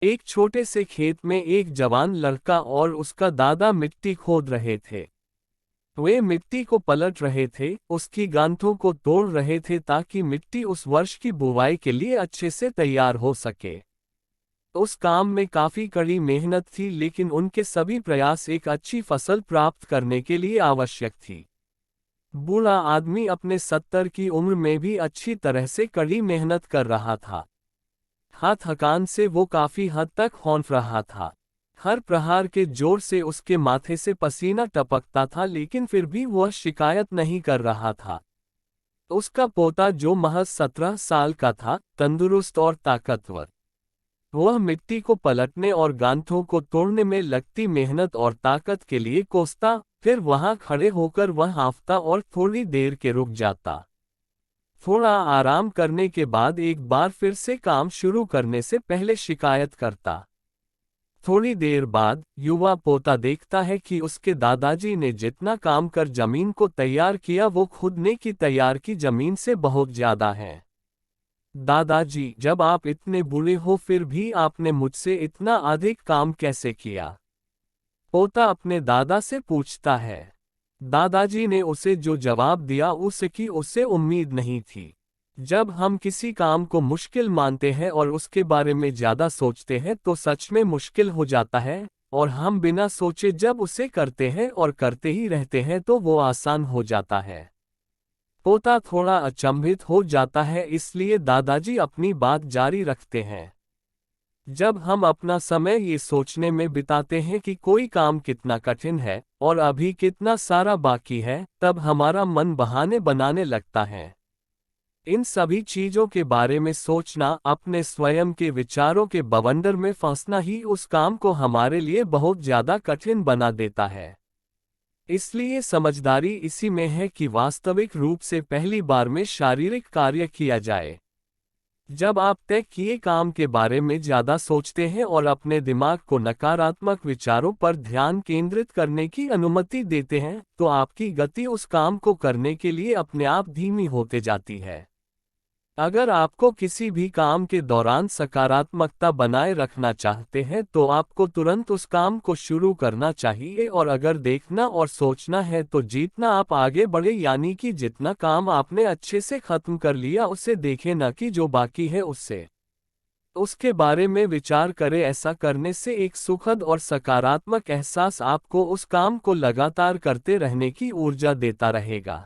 एक छोटे से खेत में एक जवान लड़का और उसका दादा मिट्टी खोद रहे थे। वे मिट्टी को पलट रहे थे, उसकी गांठों को तोड़ रहे थे ताकि मिट्टी उस वर्ष की बुवाई के लिए अच्छे से तैयार हो सके। उस काम में काफी कड़ी मेहनत थी, लेकिन उनके सभी प्रयास एक अच्छी फसल प्राप्त करने के लिए आवश्यक थी। बूढ़ा आदमी अपने 70 की उम्र में भी अच्छी तरह से कड़ी मेहनत कर रहा था। हाथ थकान से वो काफी हद तक हौंफ रहा था। हर प्रहार के जोर से उसके माथे से पसीना टपकता था, लेकिन फिर भी वह शिकायत नहीं कर रहा था। उसका पोता जो महज 17 साल का था, तंदुरुस्त और ताकतवर, वह मिट्टी को पलटने और गांठों को तोड़ने में लगती मेहनत और ताकत के लिए कोसता, फिर वहां खड़े होकर वह हांफता और थोड़ी देर के रुक जाता। थोड़ा आराम करने के बाद एक बार फिर से काम शुरू करने से पहले शिकायत करता। थोड़ी देर बाद युवा पोता देखता है कि उसके दादाजी ने जितना काम कर जमीन को तैयार किया वो खुद ने की तैयार की जमीन से बहुत ज्यादा है। दादाजी, जब आप इतने बूढ़े हो फिर भी आपने मुझसे इतना अधिक काम कैसे किया? पोता अपने दादा से पूछता है। दादाजी ने उसे जो जवाब दिया उसकी उसे उम्मीद नहीं थी। जब हम किसी काम को मुश्किल मानते हैं और उसके बारे में ज्यादा सोचते हैं तो सच में मुश्किल हो जाता है, और हम बिना सोचे जब उसे करते हैं और करते ही रहते हैं तो वो आसान हो जाता है। पोता थोड़ा अचंभित हो जाता है, इसलिए दादाजी अपनी बात जारी रखते हैं। जब हम अपना समय ये सोचने में बिताते हैं कि कोई काम कितना कठिन है और अभी कितना सारा बाकी है, तब हमारा मन बहाने बनाने लगता है। इन सभी चीजों के बारे में सोचना, अपने स्वयं के विचारों के बवंडर में फंसना ही उस काम को हमारे लिए बहुत ज्यादा कठिन बना देता है। इसलिए समझदारी इसी में है कि वास्तविक रूप से पहली बार में शारीरिक कार्य किया जाए। जब आप तय किए काम के बारे में ज्यादा सोचते हैं और अपने दिमाग को नकारात्मक विचारों पर ध्यान केंद्रित करने की अनुमति देते हैं, तो आपकी गति उस काम को करने के लिए अपने आप धीमी होते जाती है। अगर आपको किसी भी काम के दौरान सकारात्मकता बनाए रखना चाहते हैं तो आपको तुरंत उस काम को शुरू करना चाहिए, और अगर देखना और सोचना है तो जितना आप आगे बढ़े, यानी कि जितना काम आपने अच्छे से खत्म कर लिया उसे देखें, न कि जो बाकी है उससे उसके बारे में विचार करें। ऐसा करने से एक सुखद और सकारात्मक एहसास आपको उस काम को लगातार करते रहने की ऊर्जा देता रहेगा।